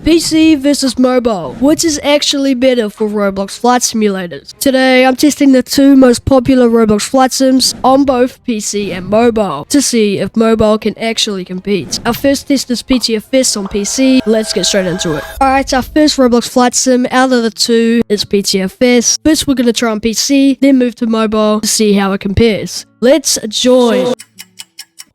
PC versus mobile. Which is actually better for Roblox flight simulators? Today, I'm testing the two most popular Roblox flight sims on both PC and mobile to see if mobile can actually compete. Our first test is PTFS on PC. Let's get straight into it. Alright, our first Roblox flight sim out of the two is PTFS. First, we're going to try on PC, then move to mobile to see how it compares. Let's join.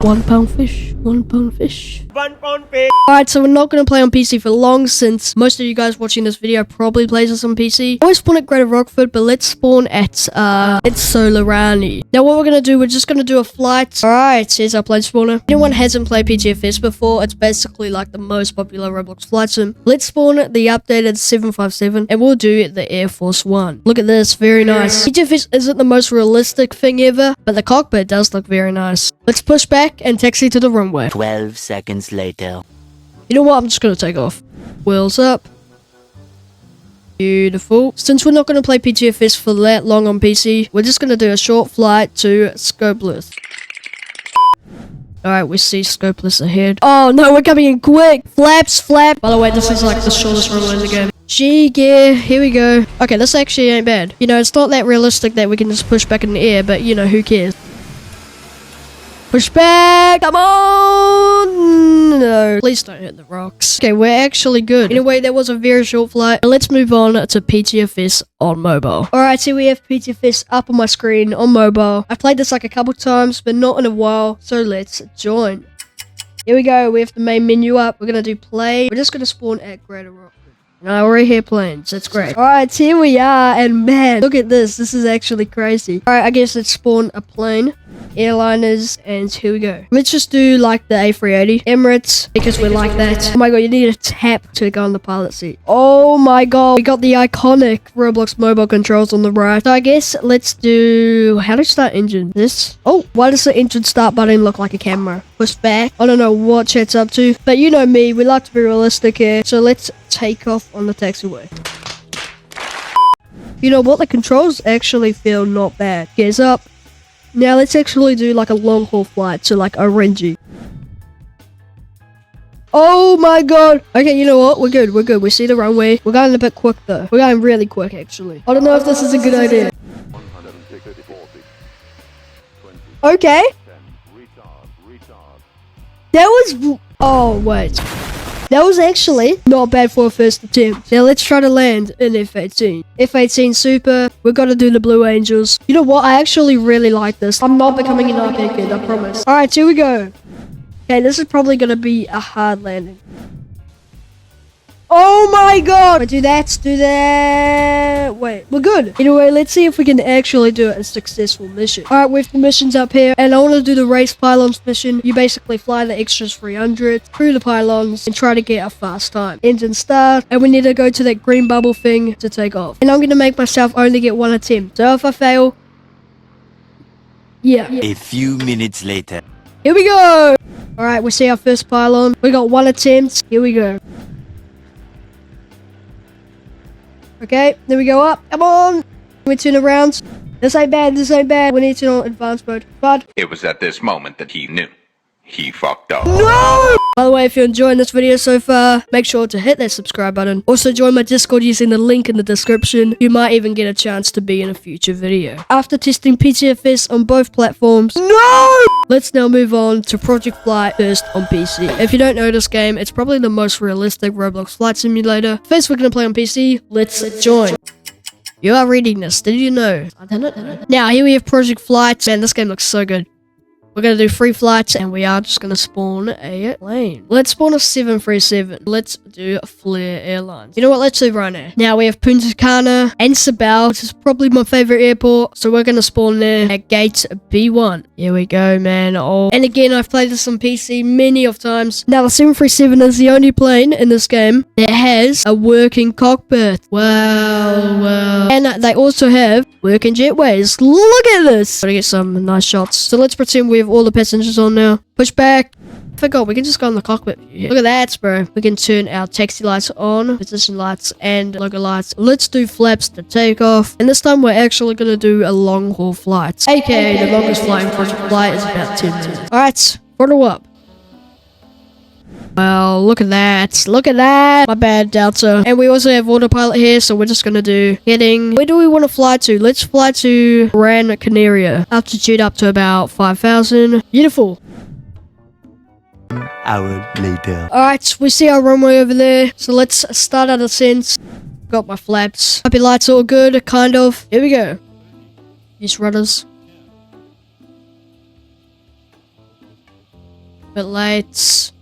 £1 fish, £1 fish. £1 fish. Alright, so we're not going to play on PC for long since most of you guys watching this video probably plays this on PC. I always spawn at Greater Rockford, but let's spawn at Solarani. Now what we're going to do, we're just going to do a flight. Alright, here's our plane spawner. If anyone hasn't played PTFS before, it's basically like the most popular Roblox flight sim. Let's spawn the updated 757 and we'll do the Air Force One. Look at this, very nice. PTFS isn't the most realistic thing ever, but the cockpit does look very nice. Let's push back and taxi to the runway. 12 seconds later. You know what? I'm just going to take off. Wheels up. Beautiful. Since we're not going to play PTFS for that long on PC, we're just going to do a short flight to Scopeless. Alright, we see Scopeless ahead. Oh no, we're coming in quick. Flaps, flap. By the way, this is like the shortest runway in the game. G-gear, here we go. Okay, this actually ain't bad. You know, it's not that realistic that we can just push back in the air, but you know, who cares? Push back! Come on! No, please don't hit the rocks. Okay, we're actually good. Anyway, that was a very short flight. Let's move on to PTFS on mobile. Alright, so we have PTFS up on my screen on mobile. I've played this like a couple times, but not in a while, so let's join. Here we go, we have the main menu up. We're gonna do play. We're just gonna spawn at Greater Rockford. No, we're here planes. That's great. Alright, here we are, and man, look at this. This is actually crazy. Alright, I guess let's spawn a plane. Airliners, and here we go. Let's just do like the A380 Emirates because we're like that. Oh my god, you need a tap to go on the pilot seat. Oh my god, we got the iconic Roblox mobile controls on the right. So I guess let's do, how to start engine? This. Oh, why does the engine start button look like a camera? Push back. I don't know what chat's up to, but you know me, we like to be realistic here. So let's take off on the taxiway. You know what, the controls actually feel not bad. Gears up. Now let's actually do like a long haul flight to like Orange. Oh my god. Okay, you know what? We're good. We're good. We see the runway. We're going a bit quick though. We're going really quick actually. I don't know if this is a good idea. Okay. That was... Oh, wait. That was actually not bad for a first attempt. Now let's try to land in F-18. F-18 Super. We've got to do the Blue Angels. You know what? I actually really like this. I'm not becoming an arcade kid, I promise. Alright, here we go. Okay, this is probably going to be a hard landing. Oh my god! Do that, do that. Wait, we're good. Anyway, let's see if we can actually do a successful mission. Alright, we have the missions up here, and I want to do the race pylons mission. You basically fly the extras 300 through the pylons and try to get a fast time. Engine start, and we need to go to that green bubble thing to take off. And I'm going to make myself only get one attempt. So if I fail... Yeah. A few minutes later. Here we go! Alright, we see our first pylon. We got one attempt. Here we go. Okay, then we go up. Come on! We turn around. This ain't bad, this ain't bad. We need to turn on advanced mode. But it was at this moment that he knew. He fucked up. No! By the way, if you're enjoying this video so far, make sure to hit that subscribe button. Also join my Discord using the link in the description. You might even get a chance to be in a future video. After testing PTFS on both platforms, no! Let's now move on to Project Flight first on PC. If you don't know this game, it's probably the most realistic Roblox flight simulator. First we're gonna play on PC. Let's join. You are reading this, did you know? I didn't. Now here we have Project Flight. Man, this game looks so good. We're going to do 3 flights and we are just going to spawn a plane. Let's spawn a 737. Let's do Flair Airlines. You know what? Let's do right now. Now we have Punta Cana and Sabal, which is probably my favorite airport. So we're going to spawn there at gate B1. Here we go, man. Oh, and again, I've played this on PC many of times. Now the 737 is the only plane in this game that has a working cockpit. Wow. And they also have working jetways. Look at this. Gotta get some nice shots. So let's pretend we have all the passengers on now. Push back. I forgot, we can just go in the cockpit. Yeah. Look at that, bro. We can turn our taxi lights on, position lights, and logo lights. Let's do flaps to take off. And this time we're actually going to do a long haul flight. AKA the longest flight in Project Flight is about 10 minutes. Alright, throttle up. Well, look at that. Look at that. My bad, Delta. And we also have autopilot here, so we're just gonna do heading. Where do we want to fly to? Let's fly to Gran Canaria. Altitude up to about 5,000. Beautiful. Hour later. Alright, we see our runway over there. So let's start our descent. Got my flaps. Happy lights all good, kind of. Here we go. Use rudders. Bit lights.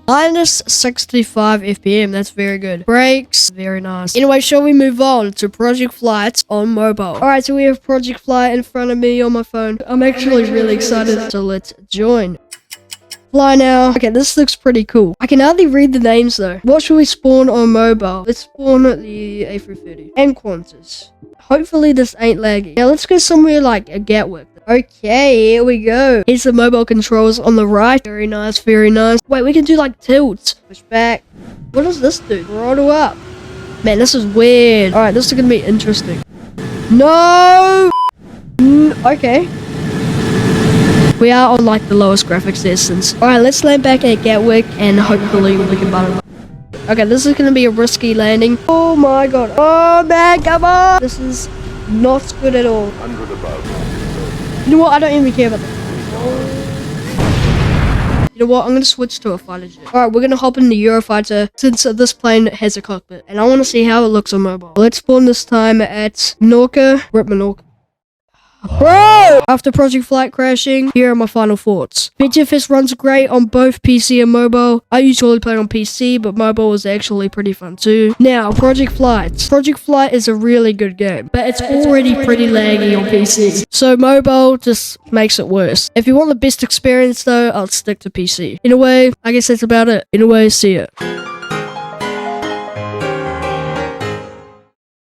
Minus 65 FPM, that's very good. Brakes, very nice. Anyway, shall we move on to Project Flight on mobile? Alright, so we have Project Flight in front of me on my phone. I'm actually really excited, so let's join. Fly now. Okay, this looks pretty cool. I can hardly read the names though. What should we spawn on mobile? Let's spawn the A330 and Qantas. Hopefully this ain't laggy. Now let's go somewhere like a Gatwick. Okay, here we go. Here's the mobile controls on the right. Very nice, very nice. Wait, we can do like tilts. Push back. What does this do? Throttle up. Man, this is weird. Alright, this is gonna be interesting. No! Okay. We are on like the lowest graphics distance. Alright, let's land back at Gatwick and hopefully we can button. Okay, this is gonna be a risky landing. Oh my god. Oh man, come on! This is not good at all. You know what? I don't even care about that. You know what? I'm gonna switch to a fighter jet. Alright, we're gonna hop in the Eurofighter since this plane has a cockpit. And I wanna see how it looks on mobile. Let's spawn this time at Menorca. Rip Menorca. Bro! After Project Flight crashing, here are my final thoughts. PTFS runs great on both PC and mobile. I usually play on PC, but mobile is actually pretty fun too. Now, Project Flight. Project Flight is a really good game, but it's already pretty laggy on PC. So mobile just makes it worse. If you want the best experience though, I'll stick to PC. In a way, I guess that's about it. In a way, see ya.